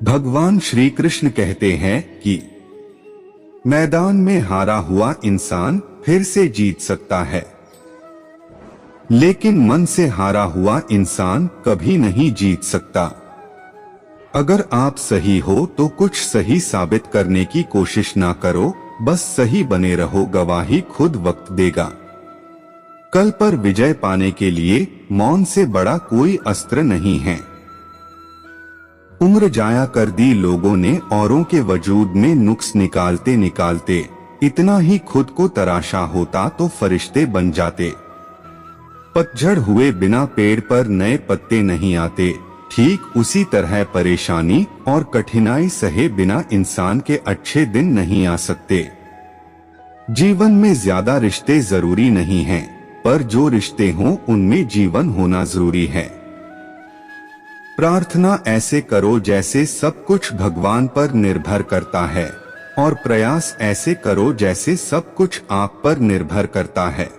भगवान श्री कृष्ण कहते हैं कि मैदान में हारा हुआ इंसान फिर से जीत सकता है, लेकिन मन से हारा हुआ इंसान कभी नहीं जीत सकता। अगर आप सही हो तो कुछ सही साबित करने की कोशिश ना करो, बस सही बने रहो, गवाही खुद वक्त देगा। कल पर विजय पाने के लिए मौन से बड़ा कोई अस्त्र नहीं है। उम्र जाया कर दी लोगों ने औरों के वजूद में नुक्स निकालते निकालते, इतना ही खुद को तराशा होता तो फरिश्ते बन जाते। पतझड़ हुए बिना पेड़ पर नए पत्ते नहीं आते, ठीक उसी तरह परेशानी और कठिनाई सहे बिना इंसान के अच्छे दिन नहीं आ सकते। जीवन में ज्यादा रिश्ते जरूरी नहीं हैं, पर जो रिश्ते हों उनमें जीवन होना जरूरी है। प्रार्थना ऐसे करो जैसे सब कुछ भगवान पर निर्भर करता है, और प्रयास ऐसे करो जैसे सब कुछ आप पर निर्भर करता है।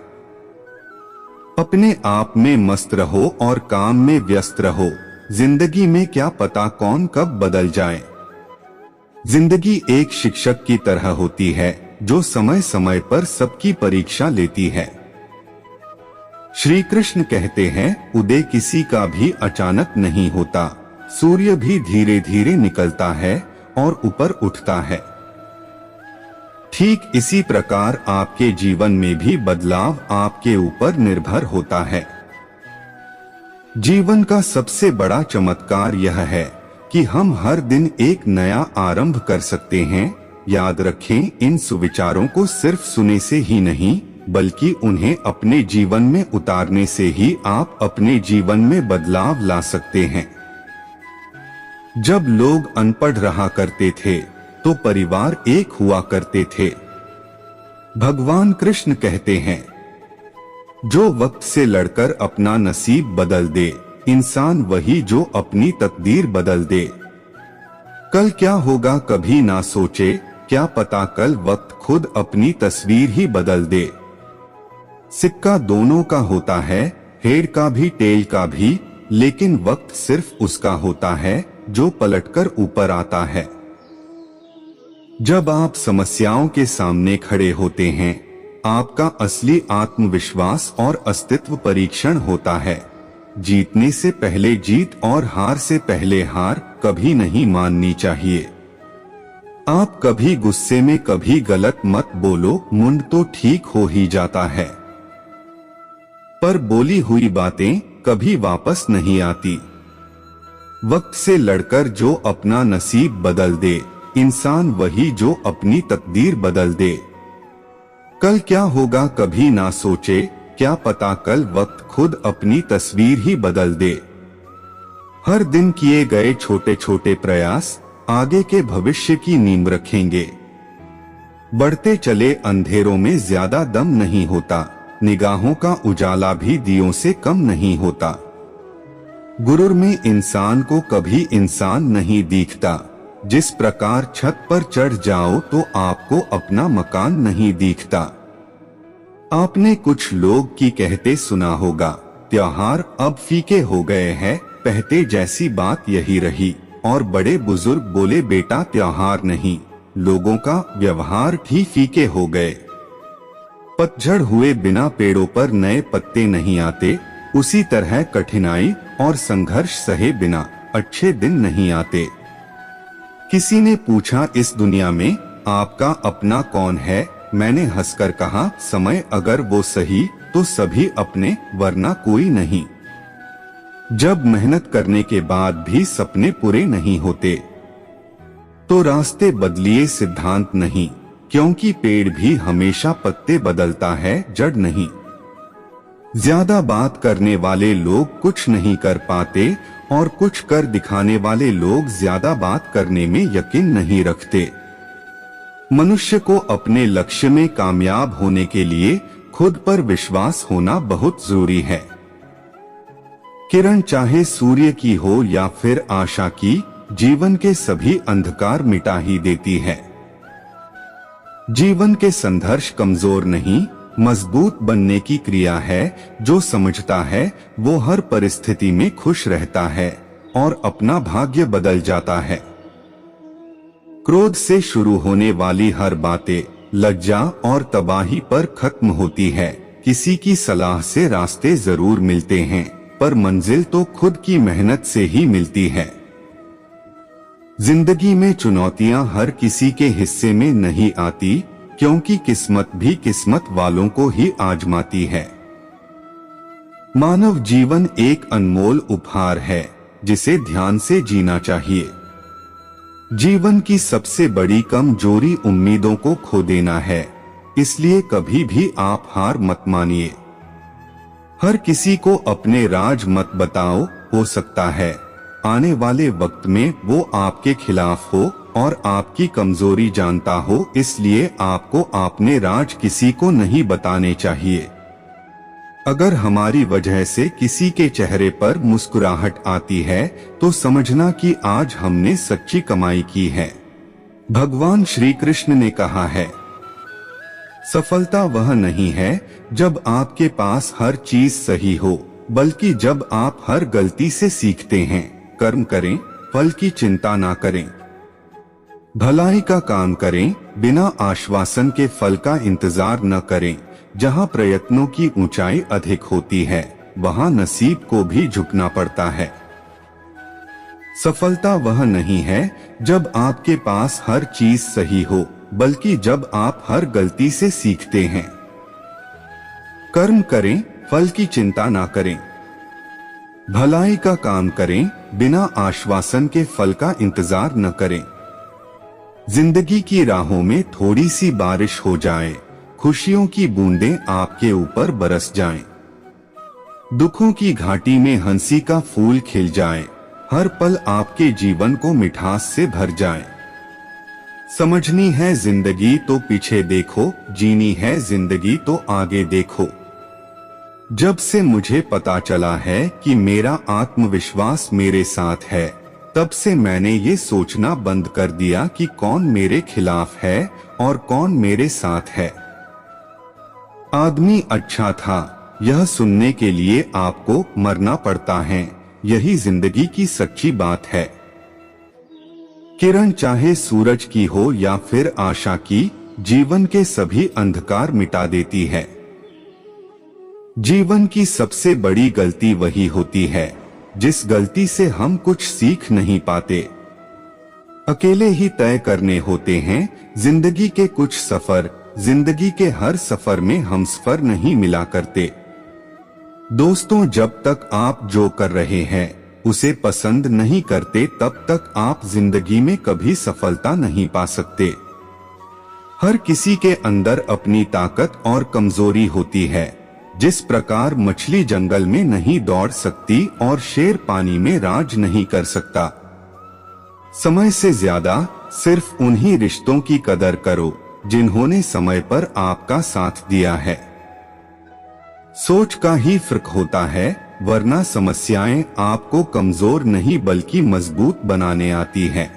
अपने आप में मस्त रहो और काम में व्यस्त रहो। जिंदगी में क्या पता कौन कब बदल जाए। जिंदगी एक शिक्षक की तरह होती है जो समय समय पर सबकी परीक्षा लेती है। श्री कृष्ण कहते हैं, उदय किसी का भी अचानक नहीं होता, सूर्य भी धीरे धीरे निकलता है और ऊपर उठता है। ठीक इसी प्रकार आपके जीवन में भी बदलाव आपके ऊपर निर्भर होता है। जीवन का सबसे बड़ा चमत्कार यह है कि हम हर दिन एक नया आरंभ कर सकते हैं। याद रखें, इन सुविचारों को सिर्फ सुने से ही नहीं, बल्कि उन्हें अपने जीवन में उतारने से ही आप अपने जीवन में बदलाव ला सकते हैं। जब लोग अनपढ़ रहा करते थे तो परिवार एक हुआ करते थे। भगवान कृष्ण कहते हैं, जो वक्त से लड़कर अपना नसीब बदल दे, इंसान वही जो अपनी तकदीर बदल दे। कल क्या होगा कभी ना सोचे, क्या पता कल वक्त खुद अपनी तस्वीर ही बदल दे। सिक्का दोनों का होता है, हेड का भी टेल का भी, लेकिन वक्त सिर्फ उसका होता है जो पलटकर ऊपर आता है। जब आप समस्याओं के सामने खड़े होते हैं, आपका असली आत्मविश्वास और अस्तित्व परीक्षण होता है। जीतने से पहले जीत और हार से पहले हार कभी नहीं माननी चाहिए। आप कभी गुस्से में कभी गलत मत बोलो, मुंड तो ठीक हो ही जाता है, पर बोली हुई बातें कभी वापस नहीं आती। वक्त से लड़कर जो अपना नसीब बदल दे, इंसान वही जो अपनी तकदीर बदल दे। कल क्या होगा कभी ना सोचे, क्या पता कल वक्त खुद अपनी तस्वीर ही बदल दे। हर दिन किए गए छोटे छोटे प्रयास आगे के भविष्य की नींव रखेंगे। बढ़ते चले अंधेरों में ज्यादा दम नहीं होता, निगाहों का उजाला भी दियों से कम नहीं होता। गुरूर में इंसान को कभी इंसान नहीं दिखता। जिस प्रकार छत पर चढ़ जाओ तो आपको अपना मकान नहीं दिखता। आपने कुछ लोग की कहते सुना होगा, त्योहार अब फीके हो गए हैं, पहते जैसी बात यही रही। और बड़े बुजुर्ग बोले, बेटा त्योहार नहीं, लोगों का व्यवहार ही फीके हो गए। पतझड़ हुए बिना पेड़ों पर नए पत्ते नहीं आते, उसी तरह कठिनाई और संघर्ष सहे बिना अच्छे दिन नहीं आते। किसी ने पूछा, इस दुनिया में आपका अपना कौन है? मैंने हंसकर कहा, समय अगर वो सही तो सभी अपने, वरना कोई नहीं। जब मेहनत करने के बाद भी सपने पूरे नहीं होते तो रास्ते बदलिए, सिद्धांत नहीं, क्योंकि पेड़ भी हमेशा पत्ते बदलता है, जड़ नहीं। ज्यादा बात करने वाले लोग कुछ नहीं कर पाते और कुछ कर दिखाने वाले लोग ज्यादा बात करने में यकीन नहीं रखते। मनुष्य को अपने लक्ष्य में कामयाब होने के लिए खुद पर विश्वास होना बहुत जरूरी है। किरण चाहे सूर्य की हो या फिर आशा की, जीवन के सभी अंधकार मिटा ही देती है। जीवन के संघर्ष कमजोर नहीं, मजबूत बनने की क्रिया है। जो समझता है वो हर परिस्थिति में खुश रहता है और अपना भाग्य बदल जाता है। क्रोध से शुरू होने वाली हर बातें लज्जा और तबाही पर खत्म होती है। किसी की सलाह से रास्ते जरूर मिलते हैं, पर मंजिल तो खुद की मेहनत से ही मिलती है। जिंदगी में चुनौतियां हर किसी के हिस्से में नहीं आती, क्योंकि किस्मत भी किस्मत वालों को ही आजमाती है। मानव जीवन एक अनमोल उपहार है, जिसे ध्यान से जीना चाहिए। जीवन की सबसे बड़ी कमजोरी उम्मीदों को खो देना है, इसलिए कभी भी आप हार मत मानिए। हर किसी को अपने राज मत बताओ, हो सकता है आने वाले वक्त में वो आपके खिलाफ हो और आपकी कमजोरी जानता हो, इसलिए आपको अपने राज किसी को नहीं बताने चाहिए। अगर हमारी वजह से किसी के चेहरे पर मुस्कुराहट आती है, तो समझना कि आज हमने सच्ची कमाई की है। भगवान श्री कृष्ण ने कहा है, सफलता वह नहीं है जब आपके पास हर चीज सही हो, बल्कि जब आप हर गलती से सीखते हैं। कर्म करें, फल की चिंता ना करें। भलाई का काम करें, बिना आश्वासन के फल का इंतजार न करें। जहां प्रयत्नों की ऊंचाई अधिक होती है, वहां नसीब को भी झुकना पड़ता है। सफलता वह नहीं है जब आपके पास हर चीज सही हो, बल्कि जब आप हर गलती से सीखते हैं। कर्म करें, फल की चिंता ना करें। भलाई का काम करें, बिना आश्वासन के फल का इंतजार न करें। जिंदगी की राहों में थोड़ी सी बारिश हो जाए, खुशियों की बूंदें आपके ऊपर बरस जाएं। दुखों की घाटी में हंसी का फूल खिल जाए, हर पल आपके जीवन को मिठास से भर जाए। समझनी है जिंदगी तो पीछे देखो, जीनी है जिंदगी तो आगे देखो। जब से मुझे पता चला है कि मेरा आत्मविश्वास मेरे साथ है, तब से मैंने ये सोचना बंद कर दिया कि कौन मेरे खिलाफ है और कौन मेरे साथ है। आदमी अच्छा था, यह सुनने के लिए आपको मरना पड़ता है, यही जिंदगी की सच्ची बात है। किरण चाहे सूरज की हो या फिर आशा की, जीवन के सभी अंधकार मिटा देती है। जीवन की सबसे बड़ी गलती वही होती है जिस गलती से हम कुछ सीख नहीं पाते। अकेले ही तय करने होते हैं जिंदगी के कुछ सफर, जिंदगी के हर सफर में हमसफर नहीं मिला करते। दोस्तों, जब तक आप जो कर रहे हैं उसे पसंद नहीं करते, तब तक आप जिंदगी में कभी सफलता नहीं पा सकते। हर किसी के अंदर अपनी ताकत और कमजोरी होती है। जिस प्रकार मछली जंगल में नहीं दौड़ सकती और शेर पानी में राज नहीं कर सकता। समय से ज्यादा सिर्फ उन्हीं रिश्तों की कदर करो जिन्होंने समय पर आपका साथ दिया है। सोच का ही फर्क होता है, वरना समस्याएं आपको कमजोर नहीं बल्कि मजबूत बनाने आती हैं।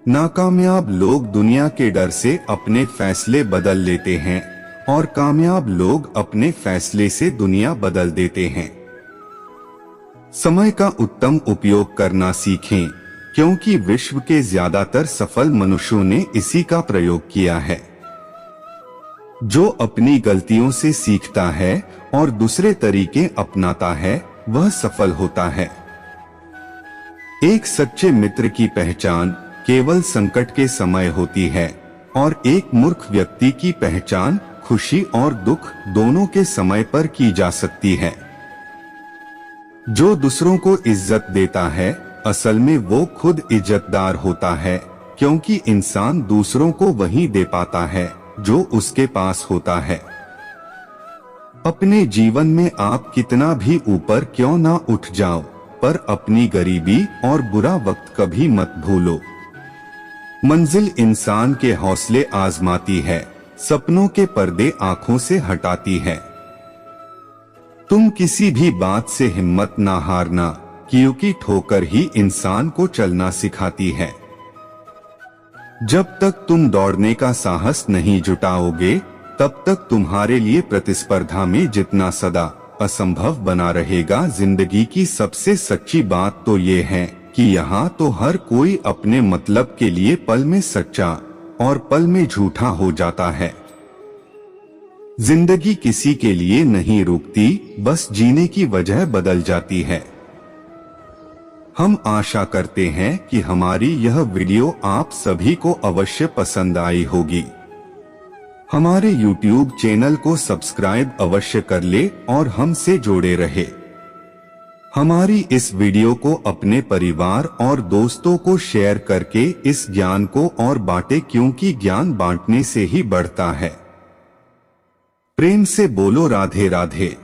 नाकामयाब लोग दुनिया के डर से अपने फैसले बदल लेते हैं और कामयाब लोग अपने फैसले से दुनिया बदल देते हैं। समय का उत्तम उपयोग करना सीखें, क्योंकि विश्व के ज्यादातर सफल मनुष्यों ने इसी का प्रयोग किया है। जो अपनी गलतियों से सीखता है और दूसरे तरीके अपनाता है, वह सफल होता है। एक सच्चे मित्र की पहचान केवल संकट के समय होती है और एक मूर्ख व्यक्ति की पहचान खुशी और दुख दोनों के समय पर की जा सकती है। जो दूसरों को इज्जत देता है, असल में वो खुद इज्जतदार होता है, क्योंकि इंसान दूसरों को वही दे पाता है जो उसके पास होता है। अपने जीवन में आप कितना भी ऊपर क्यों ना उठ जाओ, पर अपनी गरीबी और बुरा वक्त कभी मत भूलो। मंजिल इंसान के हौसले आजमाती है, सपनों के पर्दे आंखों से हटाती है। तुम किसी भी बात से हिम्मत ना हारना, क्योंकि ठोकर ही इंसान को चलना सिखाती है। जब तक तुम दौड़ने का साहस नहीं जुटाओगे, तब तक तुम्हारे लिए प्रतिस्पर्धा में जितना सदा असंभव बना रहेगा। जिंदगी की सबसे सच्ची बात तो ये है कि यहाँ तो हर कोई अपने मतलब के लिए पल में सच्चा और पल में झूठा हो जाता है। जिंदगी किसी के लिए नहीं रुकती, बस जीने की वजह बदल जाती है। हम आशा करते हैं कि हमारी यह वीडियो आप सभी को अवश्य पसंद आई होगी। हमारे YouTube चैनल को सब्सक्राइब अवश्य कर ले और हमसे जुड़े रहे। हमारी इस वीडियो को अपने परिवार और दोस्तों को शेयर करके इस ज्ञान को और बांटे, क्योंकि ज्ञान बांटने से ही बढ़ता है। प्रेम से बोलो राधे राधे।